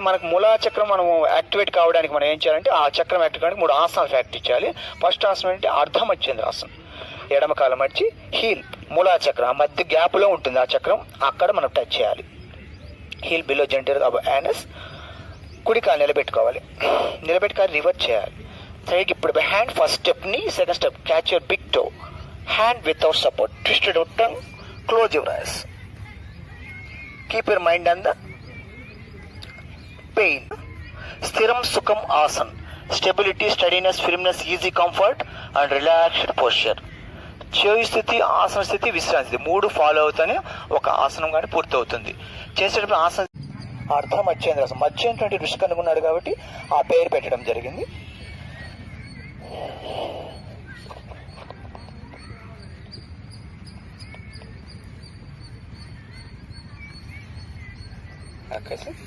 మనకు మూలా చక్రం మనం యాక్టివేట్ కావడానికి మనం ఏం చేయాలంటే ఆ చక్రం యాక్టివేట్ కావడానికి 3 ఆసనాలు ఫ్యాక్ట్ ఇచ్చాలి. ఫస్ట్ ఆసనం అంటే అర్ధమచ్చేంద్రాసనం. ఎడమ కాలం మర్చి హీల్ మూలా చక్రం ఆ మధ్య గ్యాప్లో ఉంటుంది ఆ చక్రం, అక్కడ మనం టచ్ చేయాలి. హీల్ బిలో జెంటర్ యానస్. కుడి కాలు నిలబెట్టుకోవాలి, నిలబెట్టుకోవాలి రివర్స్ చేయాలి సైడ్. ఇప్పుడు హ్యాండ్ ఫస్ట్ స్టెప్ని, second step catch your big toe, hand without support, twisted out tongue, close your eyes, keep your mind on the pain. స్థిరం సుఖం ఆసన్, stability, steadiness, firmness, easy comfort and relaxed posture. చేయి స్థితి, ఆసన స్థితి, విశ్రాంతి స్థితి 3 follow అవుతానే ఒక ఆసనం కానీ పూర్తవుతుంది. చేసేటప్పుడు ఆసన అర్థం మత్స్యేంద్రాసనం, మత్స్యం అంటే ఋషి కనుగొన్నాడు కాబట్టి ఆ పేరు పెట్టడం జరిగింది. Okay sir.